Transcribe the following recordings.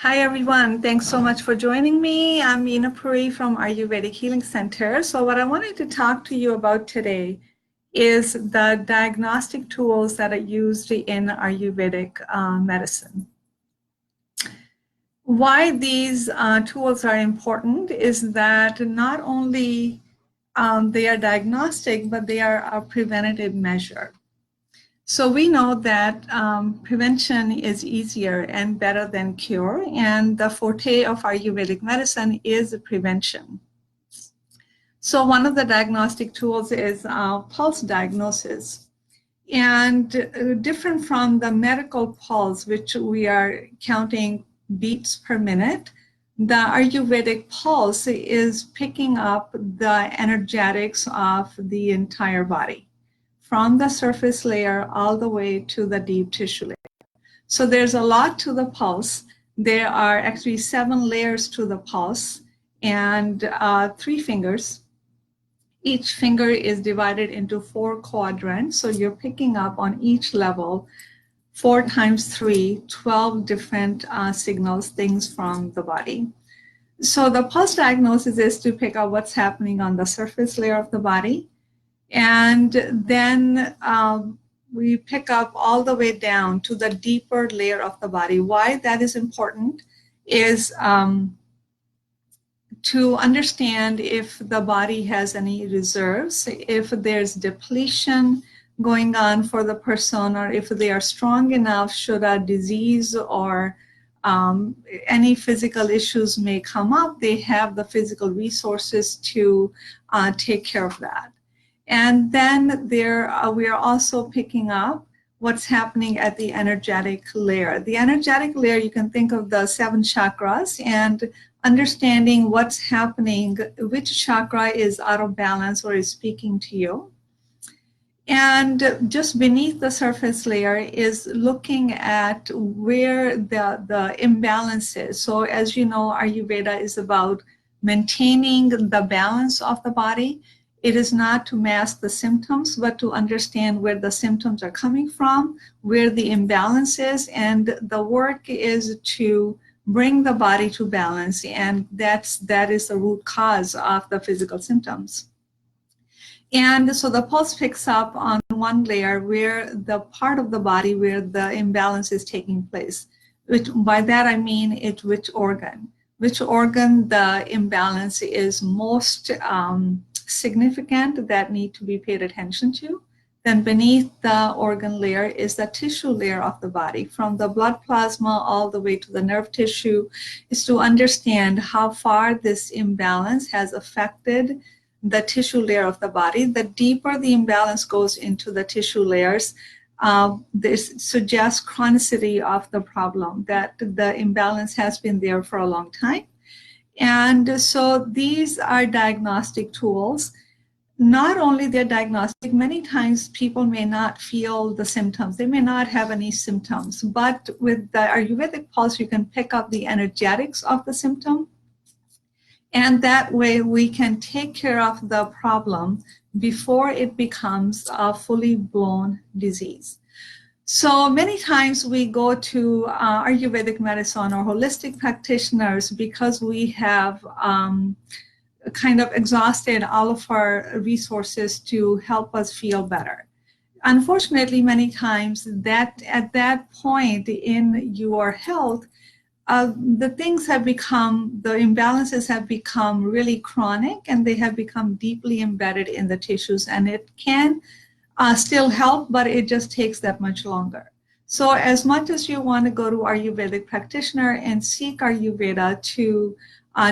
Hi everyone, thanks so much for joining me. I'm Meena Puri from Ayurvedic Healing Center. So what I wanted to talk to you about today is the diagnostic tools that are used in Ayurvedic medicine. Why these tools are important is that not only they are diagnostic, but they are a preventative measure. So we know that prevention is easier and better than cure, and the forte of Ayurvedic medicine is prevention. So one of the diagnostic tools is pulse diagnosis. And different from the medical pulse, which we are counting beats per minute, the Ayurvedic pulse is picking up the energetics of the entire body, from the surface layer all the way to the deep tissue layer. So there's a lot to the pulse. There are actually 7 layers to the pulse and 3 fingers. Each finger is divided into 4 quadrants. So you're picking up on each level 4 times 3, 12 different signals, things from the body. So the pulse diagnosis is to pick up what's happening on the surface layer of the body. And then we pick up all the way down to the deeper layer of the body. Why that is important is to understand if the body has any reserves, if there's depletion going on for the person, or if they are strong enough should a disease or any physical issues may come up, they have the physical resources to take care of that. And then we are also picking up what's happening at the energetic layer. The energetic layer, you can think of the 7 chakras and understanding what's happening, which chakra is out of balance or is speaking to you. And just beneath the surface layer is looking at where the imbalances. So as you know, Ayurveda is about maintaining the balance of the body. It is not to mask the symptoms, but to understand where the symptoms are coming from, where the imbalance is, and the work is to bring the body to balance, and that is the root cause of the physical symptoms. And so the pulse picks up on one layer where the part of the body where the imbalance is taking place. By that I mean which organ the imbalance is most significant that need to be paid attention to. Then beneath the organ layer is the tissue layer of the body, from the blood plasma all the way to the nerve tissue, is to understand how far this imbalance has affected the tissue layer of the body. The deeper the imbalance goes into the tissue layers, this suggests chronicity of the problem, that the imbalance has been there for a long time. And so these are diagnostic tools. Not only they're diagnostic, many times people may not feel the symptoms. They may not have any symptoms, but with the Ayurvedic pulse, you can pick up the energetics of the symptom. And that way we can take care of the problem before it becomes a fully blown disease. So many times we go to Ayurvedic medicine or holistic practitioners because we have kind of exhausted all of our resources to help us feel better. Unfortunately, many times that at that point in your health, the imbalances have become really chronic, and they have become deeply embedded in the tissues, and it can still help, but it just takes that much longer. So as much as you want to go to Ayurvedic practitioner and seek Ayurveda to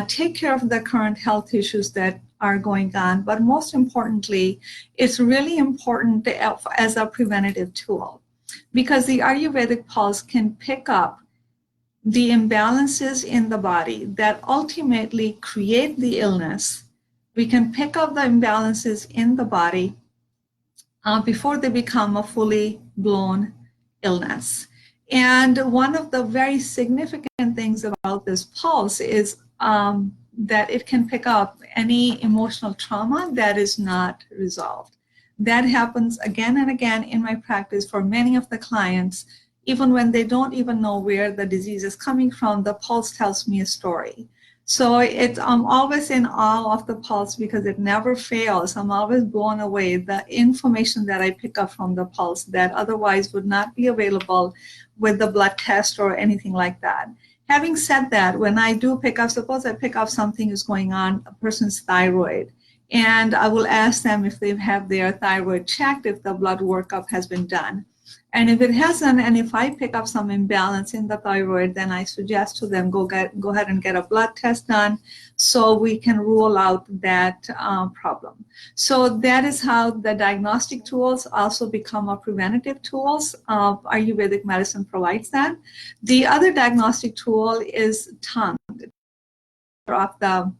take care of the current health issues that are going on, but most importantly, it's really important as a preventative tool, because the Ayurvedic pulse can pick up the imbalances in the body that ultimately create the illness. We can pick up the imbalances in the body before they become a fully blown illness. And one of the very significant things about this pulse is that it can pick up any emotional trauma that is not resolved. That happens again and again in my practice for many of the clients. even when they don't even know where the disease is coming from, the pulse tells me a story. So I'm always in awe of the pulse because it never fails. I'm always blown away. The information that I pick up from the pulse that otherwise would not be available with the blood test or anything like that. Having said that, when I do pick up, suppose I pick up something is going on, a person's thyroid, and I will ask them if they have their thyroid checked, if the blood workup has been done. And if it hasn't, and if I pick up some imbalance in the thyroid, then I suggest to them go ahead and get a blood test done so we can rule out that problem. So that is how the diagnostic tools also become a preventative tools. Ayurvedic medicine provides that. The other diagnostic tool is tongue. Of the